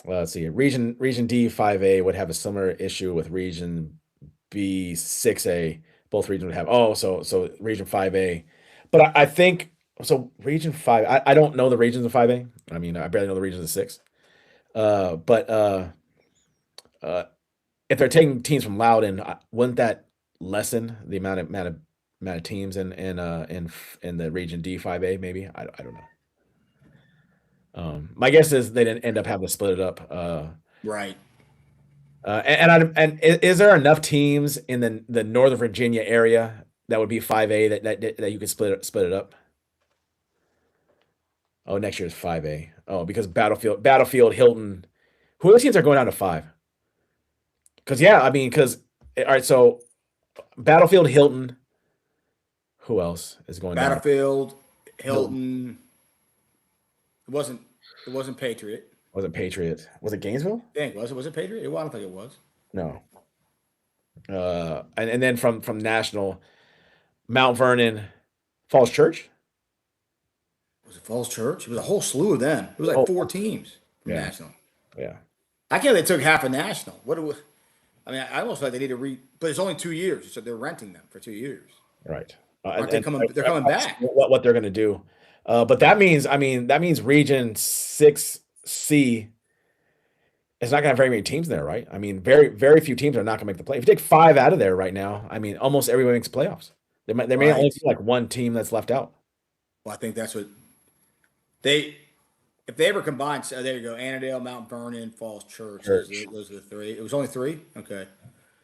Well, let's see. Region D 5A would have a similar issue with Region B 6A. Both regions would have. Oh, so Region 5A. But I think so. Region 5. I don't know the regions of 5A. I mean, I barely know the regions of 6. But if they're taking teams from Loudon, wouldn't that lessen the amount of teams in the Region D 5A? Maybe I don't know. My guess is they didn't end up having to split it up. Right. And is there enough teams in the Northern Virginia area that would be 5A that you could split it up? Oh, next year's 5A. Oh, because Battlefield, Hilton, who are the teams are going down to 5? Because all right, so Battlefield, Hilton, who else is going down? Battlefield, Hilton. It wasn't Patriot. Was it Patriot? Was it Gainesville? I think was it Patriot? Well, I don't think it was. No. And then from National, Mount Vernon, Falls Church. Was it Falls Church? It was a whole slew of them. It was like 4 teams from Yeah. National. Yeah. I can't. They took half a National. What it was? I mean, I almost feel like they need to but it's only 2 years, so they're renting them for 2 years. Right. Aren't they coming? They're coming back. What they're going to do, but that means Region 6C is not going to have very many teams there, right? I mean, very very few teams are not going to make the play. If you take 5 out of there right now, I mean, almost everybody makes playoffs. There may only be like one team that's left out. Well, I think that's what if they ever combine. So there you go: Annandale, Mount Vernon, Falls Church. Those are the 3. It was only 3. Okay.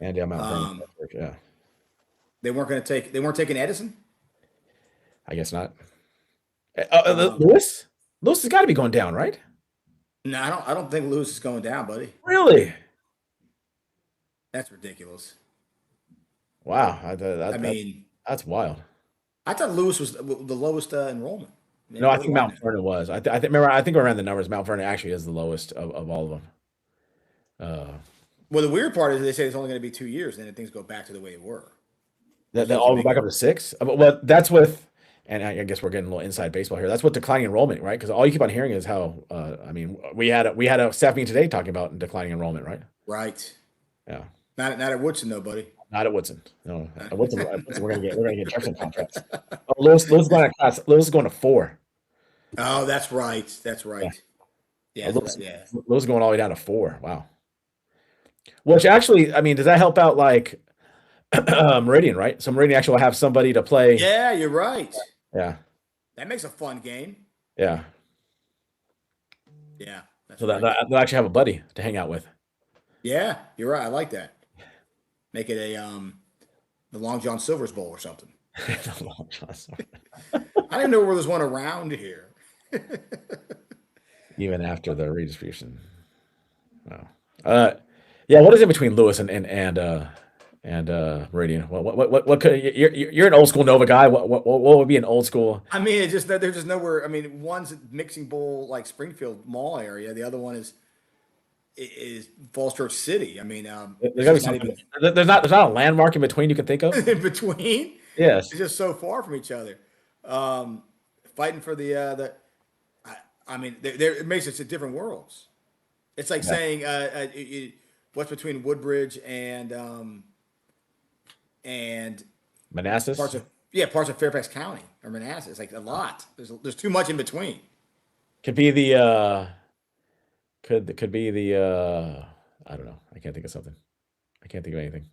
Annandale, Mount Vernon, yeah. They weren't taking Edison. I guess not. Lewis has got to be going down, right? No, I don't think Lewis is going down, buddy. Really? That's ridiculous. Wow. I mean, that's wild. I thought Lewis was the lowest enrollment. Yeah, No, I what think do I Mount know? Vernon was. Remember. I think around the numbers, Mount Vernon actually is the lowest of all of them. Well, the weird part is they say it's only going to be 2 years, and then things go back to the way they were. That Which all doesn't the way make back up to 6. Well, that's with, and I guess we're getting a little inside baseball here. That's with declining enrollment, right? Because all you keep on hearing is how. I mean, we had a staff meeting today talking about declining enrollment, right? right. Yeah. Not at Woodson though, buddy. Not at Woodson. No, at Woodson we're gonna get Jefferson contracts. Oh, Lewis is going to class. Lewis is going to 4. Oh, that's right. That's Yeah. right. Yeah, Lewis, yeah. Lewis is going all the way down to 4. Wow. Which actually, I mean, does that help out like Meridian, right? So Meridian actually will have somebody to play. Yeah, you're right. Yeah. That makes a fun game. Yeah. Yeah, that's So right. they'll actually have a buddy to hang out with. Yeah, you're right. I like that. Make it a the Long John Silver's Bowl or something. I didn't know where there's one around here. Even after the redistribution. Wow. Yeah. What is in between Lewis and Meridian? What could you're an old school Nova guy? What would be an old school? I mean, it's just that there's just nowhere. I mean, one's Mixing Bowl like Springfield Mall area. The other one is Falls Church City. I mean, There's gotta be something. There's not a landmark in between you can think of. in between. Yes. It's just so far from each other. Fighting for I mean, it makes it to different worlds. It's like saying what's between Woodbridge and Manassas. parts of Fairfax County or Manassas. It's like a lot. There's too much in between. Could be the could be the I don't know. I can't think of something. I can't think of anything.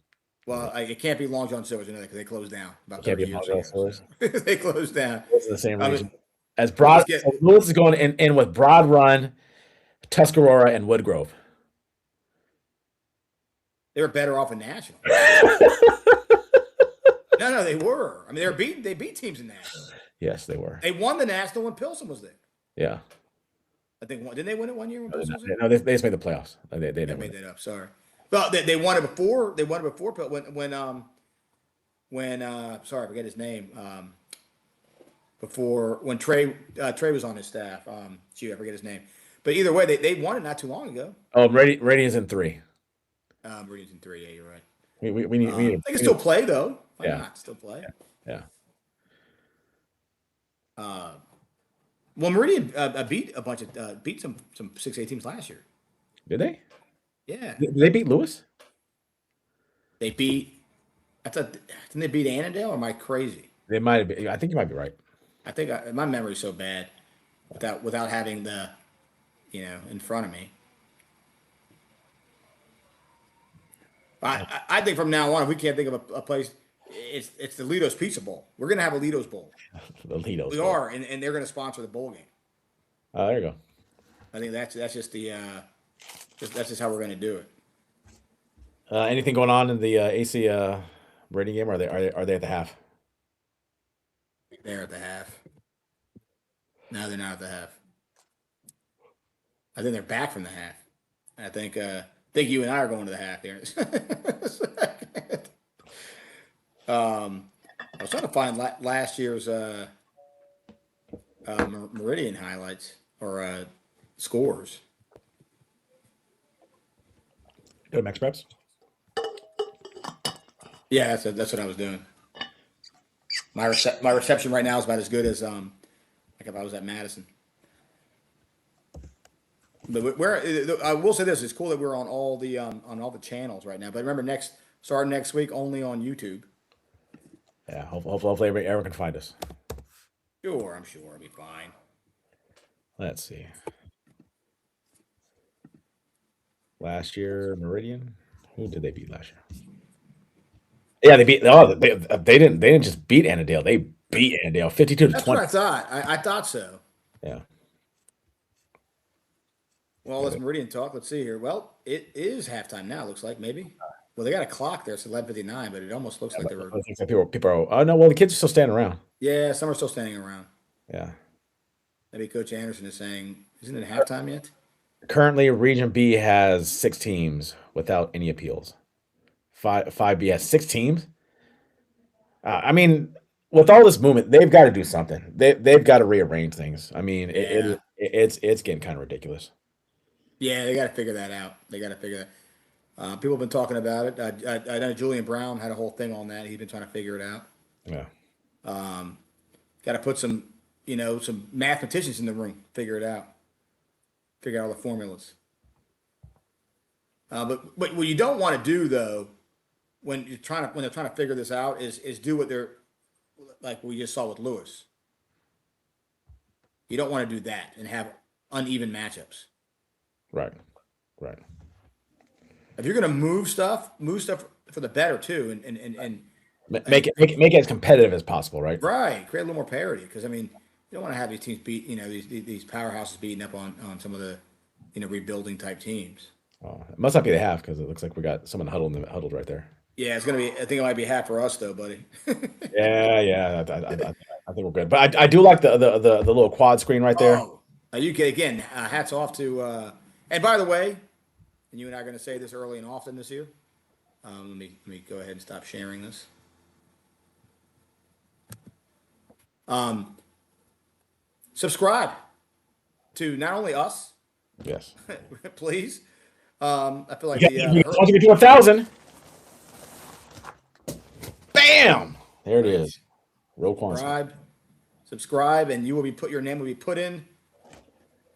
Well, it can't be Long John Silver's, because they closed down about Can't 30 be years Long ago. John So they closed down. It's in the same I mean, region as Broad. let's get- So Lewis is going in with Broad Run, Tuscarora, and Woodgrove. They were better off in national. No, they were. I mean, they beat teams in national. Yes, they were. They won the national when Pilsen was there. Yeah. I think didn't they win it one year when Pilsen was there? No, they just made the playoffs. They I never made won. that up. Sorry. Well, they won it before. They won it before when sorry, I forget his name. Before when Trey was on his staff. Gee, I forget his name. But either way, they won it not too long ago. Oh, Radiant's in 3. Meridian's in 3. Yeah, you're right. We need. They can still play though. Why Yeah. not still play? Yeah. Well, Meridian beat some 6A teams last year. Did they? Yeah, Did they beat Lewis? they beat. Didn't they beat Annandale? Or am I crazy? They might have been. I think you might be right. I think my memory's so bad without having the, in front of me. I think from now on, if we can't think of a place, it's the Lido's Pizza Bowl. We're gonna have a Lido's Bowl. The Lidos. We are, and they're gonna sponsor the bowl game. Oh, there you go. I think that's just that's just how we're gonna do it. Anything going on in the AC Meridian game? Or are they at the half? They're at the half. No, they're not at the half. I think they're back from the half. I think you and I are going to the half here. I was trying to find last year's Meridian highlights or scores. Go to Max Preps. Yeah, that's what I was doing. My reception right now is about as good as like if I was at Madison. But I will say this: it's cool that we're on all the channels right now. But remember, starting next week, only on YouTube. Yeah, hopefully everyone can find us. Sure, I'm sure it'll be fine. Let's see. Last year, Meridian. Who did they beat last year? Yeah, they beat. Oh, they didn't just beat Annandale. They beat Annandale 52 to That's 20. what I thought. I thought so. Yeah. Well, let's Meridian talk. Let's see here. Well, it is halftime now. Looks like maybe. Well, they got a clock there. It's 11:59, but it almost looks like they were. I think that people are. Oh no, well the kids are still standing around. Yeah, some are still standing around. Yeah. Maybe Coach Anderson is saying, "Isn't it halftime yet?" Currently, Region B has 6 teams without any appeals. 5B has 6 teams. I mean, with all this movement, they've got to do something. They've got to rearrange things. I mean, Yeah. it's getting kind of ridiculous. Yeah, they got to figure that out. They got to figure that. People have been talking about it. I know Julian Brown had a whole thing on that. He's been trying to figure it out. Yeah. Got to put some, some mathematicians in the room, figure it out, figure out all the formulas. But what you don't want to do though, when they're trying to figure this out, is do what they're like we just saw with Lewis. You don't want to do that and have uneven matchups. Right. Right. If you're going to move stuff for the better too, and Make it as competitive as possible, right? right, create a little more parity. Because I mean, you don't want to have these teams beat, these powerhouses beating up on some of the, rebuilding type teteams. Oh, it must not be the half because it looks like we got someone huddled right there. Yeah, it's gonna be. I think it might be half for us though, buddy. Yeah. I think we're good. But I do like the little quad screen right there. Oh, you can again. Hats off to. And by the way, and you and I are going to say this early and often this year. Let me go ahead and stop sharing this. Subscribe to not only us, Yes. please. I feel like Once you get to 1,000, bam! There it is. Roquan. Subscribe, and your name will be put in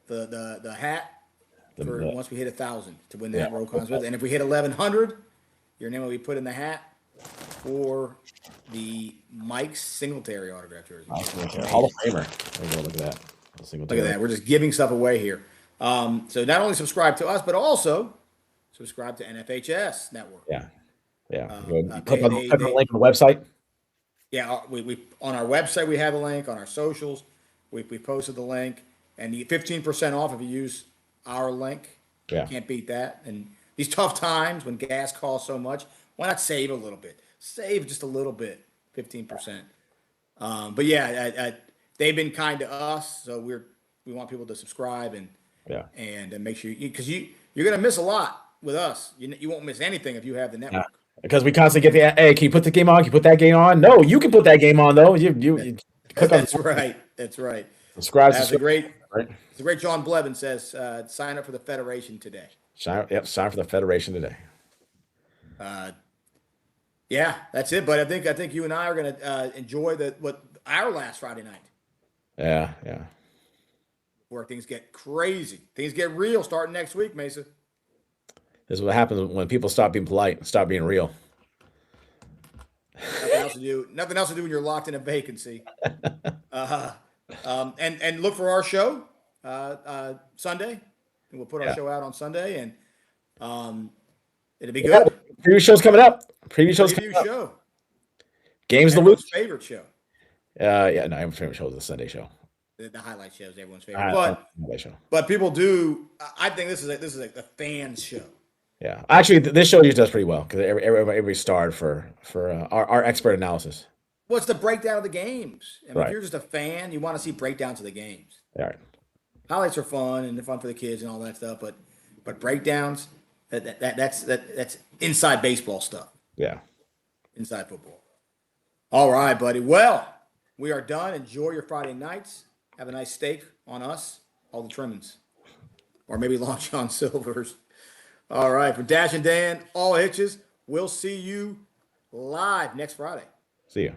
the hat for once we hit 1,000 to win that Roquan's with. And if we hit 1,100, your name will be put in the hat for the Mike Singletary autograph jersey. Hall of Famer. There you go. Look at that. Look at that. We're just giving stuff away here. So not only subscribe to us, but also subscribe to NFHS Network. Yeah. Click on the link on the website. Yeah, we on our website we have a link. On our socials, we posted the link, and you get 15% off if you use our link. Yeah. Can't beat that. And these tough times when gas costs so much, why not save a little bit? Save just a little bit, 15%. But yeah, they've been kind to us, so we want people to subscribe and make sure because you're gonna miss a lot with us. You won't miss anything if you have the network. Yeah. Because we constantly get hey, can you put the game on? Can you put that game on? No, you can put that game on though. You click on That's right. That's right. Subscribe. That's a great. Right. It's a great. John Blevin says, "Sign up for the Federation today." Sign for the Federation today. Yeah, that's it. But I think you and I are going to enjoy our last Friday night. Yeah. Where things get crazy, things get real starting next week, Mesa. This is what happens when people stop being polite and stop being real. Nothing else to do when you're locked in a vacancy. And look for our show Sunday. And we'll put our show out on Sunday, and it'll be good. Preview show's coming up. Preview show. Games of the week. Favorite show. Everyone's favorite show is the Sunday show. The highlight show is everyone's favorite. But people do. I think this is a fans show. Yeah, actually, this show usually does pretty well because everybody starred for our expert analysis. Well, it's the breakdown of the games. I mean, Right. if you're just a fan, you want to see breakdowns of the games. All right. Highlights are fun and they're fun for the kids and all that stuff, but breakdowns that's inside baseball stuff. Yeah. Inside football. All right, buddy. Well, we are done. Enjoy your Friday nights. Have a nice steak on us, all the trimmings, or maybe Long John Silver's. All right, for Dash and Dan, all hitches. We'll see you live next Friday. See you.